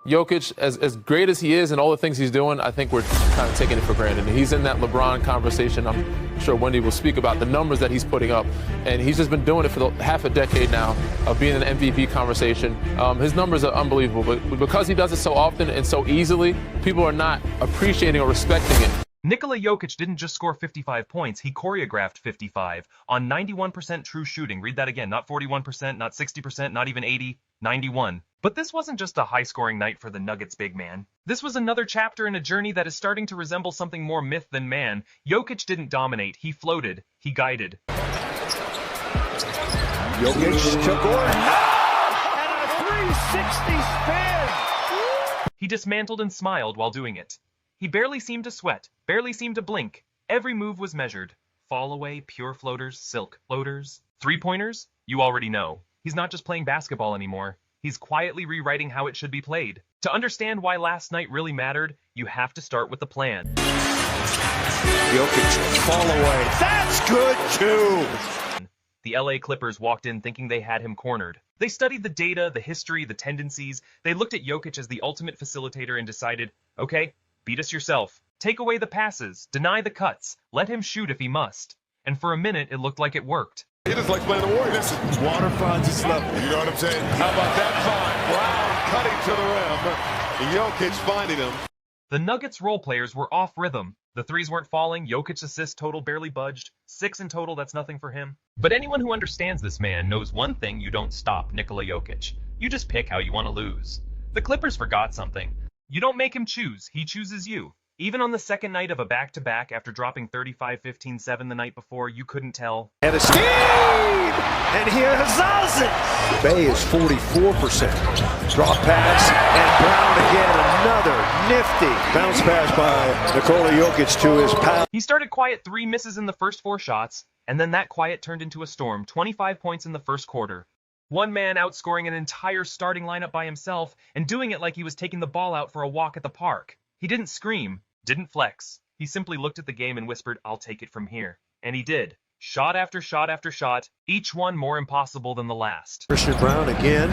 Jokic, as great as he is and all the things he's doing, I think we're kind of taking it for granted. He's in that LeBron conversation. I'm sure Wendy will speak about the numbers that he's putting up. And he's just been doing it for half a decade now of being in an MVP conversation. His numbers are unbelievable. But because he does it so often and so easily, people are not appreciating or respecting it. Nikola Jokic didn't just score 55 points, he choreographed 55 on 91% true shooting. Read that again, not 41%, not 60%, not even 80, 91. But this wasn't just a high-scoring night for the Nuggets big man. This was another chapter in a journey that is starting to resemble something more myth than man. Jokic didn't dominate, he floated, he guided. Jokic to Gordon, and a 360 spin! He dismantled and smiled while doing it. He barely seemed to sweat, barely seemed to blink. Every move was measured. Fall away, pure floaters, silk floaters. Three-pointers? You already know. He's not just playing basketball anymore. He's quietly rewriting how it should be played. To understand why last night really mattered, you have to start with the plan. Jokic, fall away. That's good, too! The LA Clippers walked in thinking they had him cornered. They studied the data, the history, the tendencies. They looked at Jokic as the ultimate facilitator and decided, okay, beat us yourself. Take away the passes, deny the cuts, let him shoot if he must. And for a minute, it looked like it worked. It is like playing the Warriors. Listen, waterfront just level. You know what I'm saying? How about that find? Brown cutting to the rim. Jokic finding him. The Nuggets role players were off rhythm. The threes weren't falling, Jokic's assist total barely budged. 6 in total, that's nothing for him. But anyone who understands this man knows one thing: you don't stop Nikola Jokic. You just pick how you want to lose. The Clippers forgot something. You don't make him choose, he chooses you. Even on the second night of a back-to-back after dropping 35-15-7 the night before, you couldn't tell. And a steam! And here has it! Bay is 44%. Drop pass, and Brown again, another nifty bounce pass by Nikola Jokic to his pal. He started quiet 3 misses in the first 4 shots, and then that quiet turned into a storm, 25 points in the first quarter. One man outscoring an entire starting lineup by himself, and doing it like he was taking the ball out for a walk at the park. He didn't scream, didn't flex. He simply looked at the game and whispered, "I'll take it from here." And he did. Shot after shot after shot, each one more impossible than the last. Christian Brown again,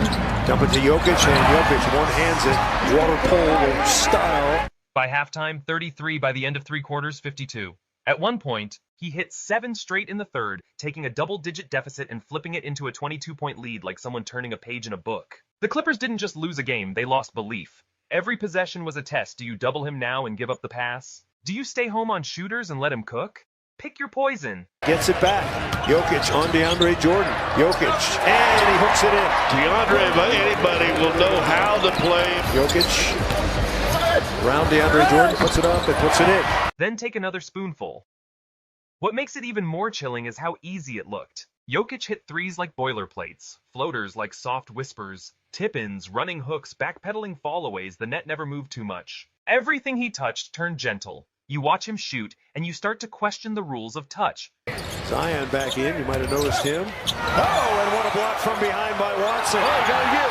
dump it to Jokic, and Jokic one-hands it, water polo style. By halftime, 33. By the end of 3 quarters, 52. At one point, he hit 7 straight in the third, taking a double-digit deficit and flipping it into a 22-point lead like someone turning a page in a book. The Clippers didn't just lose a game, they lost belief. Every possession was a test. Do you double him now and give up the pass? Do you stay home on shooters and let him cook? Pick your poison. Gets it back. Jokic on DeAndre Jordan. Jokic, and he hooks it in. DeAndre, but anybody will know how to play. Jokic, around DeAndre Jordan, puts it up and puts it in. Then take another spoonful. What makes it even more chilling is how easy it looked. Jokic hit threes like boilerplates, floaters like soft whispers, tip-ins, running hooks, backpedaling fallaways. The net never moved too much. Everything he touched turned gentle. You watch him shoot, and you start to question the rules of touch. Zion back in, you might have noticed him. Oh, and what a block from behind by Watson. Oh, gotta get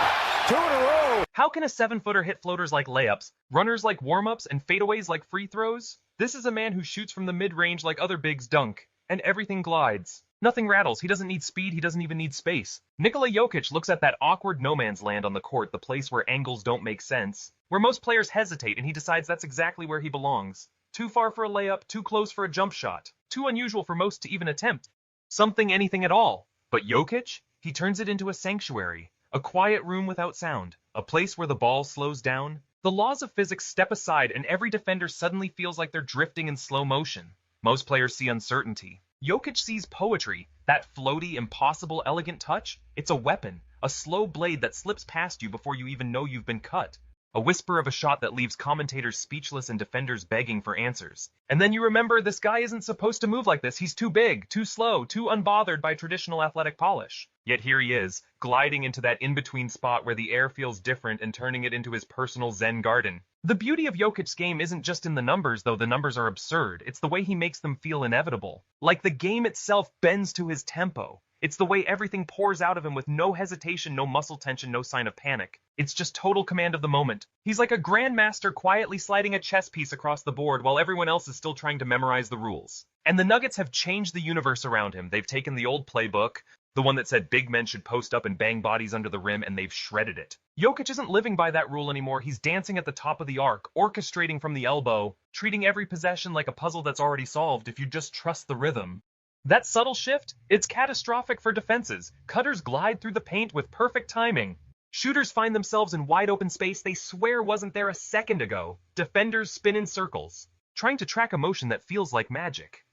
2 in a row. How can a 7-footer hit floaters like layups, runners like warm-ups, and fadeaways like free throws? This is a man who shoots from the mid-range like other bigs dunk, and everything glides. Nothing rattles. He doesn't need speed. He doesn't even need space. Nikola Jokic looks at that awkward no-man's land on the court, the place where angles don't make sense, where most players hesitate, and he decides that's exactly where he belongs. Too far for a layup, too close for a jump shot, too unusual for most to even attempt something, anything at all. But Jokic, he turns it into a sanctuary, a quiet room without sound, a place where the ball slows down. The laws of physics step aside, and every defender suddenly feels like they're drifting in slow motion. Most players see uncertainty. Jokic sees poetry, that floaty, impossible, elegant touch. It's a weapon, a slow blade that slips past you before you even know you've been cut. A whisper of a shot that leaves commentators speechless and defenders begging for answers. And then you remember this guy isn't supposed to move like this. He's too big, too slow, too unbothered by traditional athletic polish. Yet here he is, gliding into that in-between spot where the air feels different and turning it into his personal Zen garden. The beauty of Jokic's game isn't just in the numbers, though the numbers are absurd. It's the way he makes them feel inevitable. Like the game itself bends to his tempo. It's the way everything pours out of him with no hesitation, no muscle tension, no sign of panic. It's just total command of the moment. He's like a grandmaster quietly sliding a chess piece across the board while everyone else is still trying to memorize the rules. And the Nuggets have changed the universe around him. They've taken the old playbook, The one that said big men should post up and bang bodies under the rim, and they've shredded it. Jokic isn't living by that rule anymore. He's dancing at the top of the arc, orchestrating from the elbow, treating every possession like a puzzle that's already solved if you just trust the rhythm. That subtle shift, it's catastrophic for defenses. Cutters glide through the paint with perfect timing. Shooters find themselves in wide open space they swear wasn't there a second ago. Defenders spin in circles, trying to track a motion that feels like magic.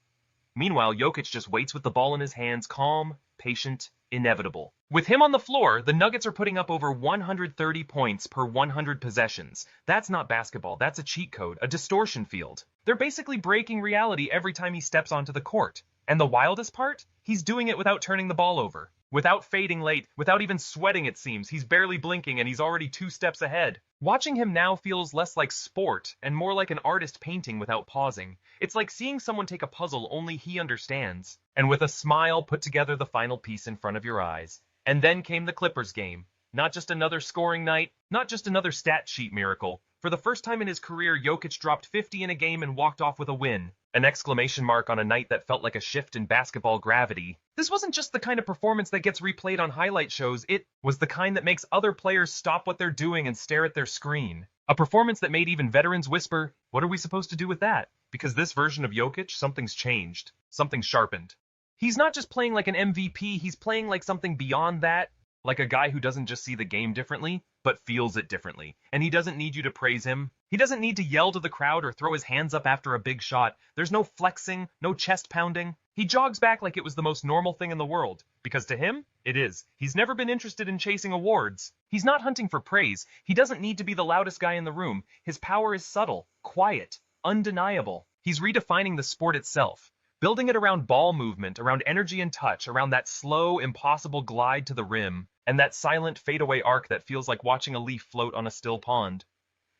Meanwhile, Jokic just waits with the ball in his hands, calm, patient, inevitable. With him on the floor, the Nuggets are putting up over 130 points per 100 possessions. That's not basketball, that's a cheat code, a distortion field. They're basically breaking reality every time he steps onto the court. And the wildest part? He's doing it without turning the ball over. Without fading late, without even sweating it seems. He's barely blinking and he's already 2 steps ahead. Watching him now feels less like sport and more like an artist painting without pausing. It's like seeing someone take a puzzle only he understands, and with a smile put together the final piece in front of your eyes. And then came the Clippers game. Not just another scoring night, not just another stat sheet miracle. For the first time in his career, Jokic dropped 50 in a game and walked off with a win. An exclamation mark on a night that felt like a shift in basketball gravity. This wasn't just the kind of performance that gets replayed on highlight shows, it was the kind that makes other players stop what they're doing and stare at their screen. A performance that made even veterans whisper, what are we supposed to do with that? Because this version of Jokic, something's changed. Something's sharpened. He's not just playing like an MVP, he's playing like something beyond that. Like a guy who doesn't just see the game differently, but feels it differently. And he doesn't need you to praise him. He doesn't need to yell to the crowd or throw his hands up after a big shot. There's no flexing, no chest pounding. He jogs back like it was the most normal thing in the world. Because to him, it is. He's never been interested in chasing awards. He's not hunting for praise. He doesn't need to be the loudest guy in the room. His power is subtle, quiet, undeniable. He's redefining the sport itself. Building it around ball movement, around energy and touch, around that slow, impossible glide to the rim, and that silent fadeaway arc that feels like watching a leaf float on a still pond.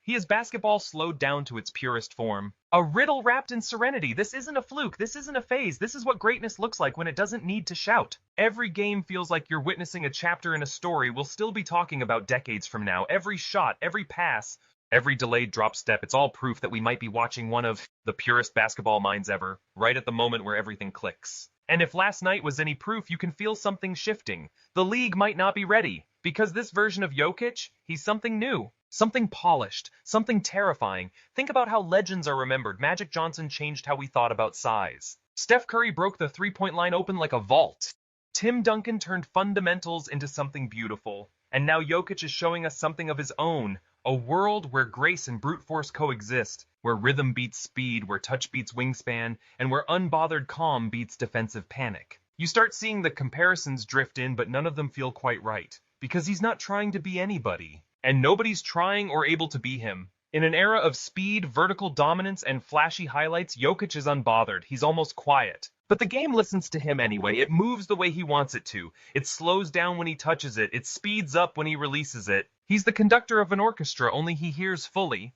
He is basketball slowed down to its purest form. A riddle wrapped in serenity. This isn't a fluke. This isn't a phase. This is what greatness looks like when it doesn't need to shout. Every game feels like you're witnessing a chapter in a story we'll still be talking about decades from now. Every shot, every pass, every delayed drop step, it's all proof that we might be watching one of the purest basketball minds ever, right at the moment where everything clicks. And if last night was any proof, you can feel something shifting. The league might not be ready, because this version of Jokic, he's something new. Something polished, something terrifying. Think about how legends are remembered. Magic Johnson changed how we thought about size. Steph Curry broke the three-point line open like a vault. Tim Duncan turned fundamentals into something beautiful. And now Jokic is showing us something of his own. A world where grace and brute force coexist, where rhythm beats speed, where touch beats wingspan, and where unbothered calm beats defensive panic. You start seeing the comparisons drift in, but none of them feel quite right. Because he's not trying to be anybody. And nobody's trying or able to be him. In an era of speed, vertical dominance, and flashy highlights, Jokic is unbothered. He's almost quiet. But the game listens to him anyway. It moves the way he wants it to. It slows down when he touches it. It speeds up when he releases it. He's the conductor of an orchestra, only he hears fully.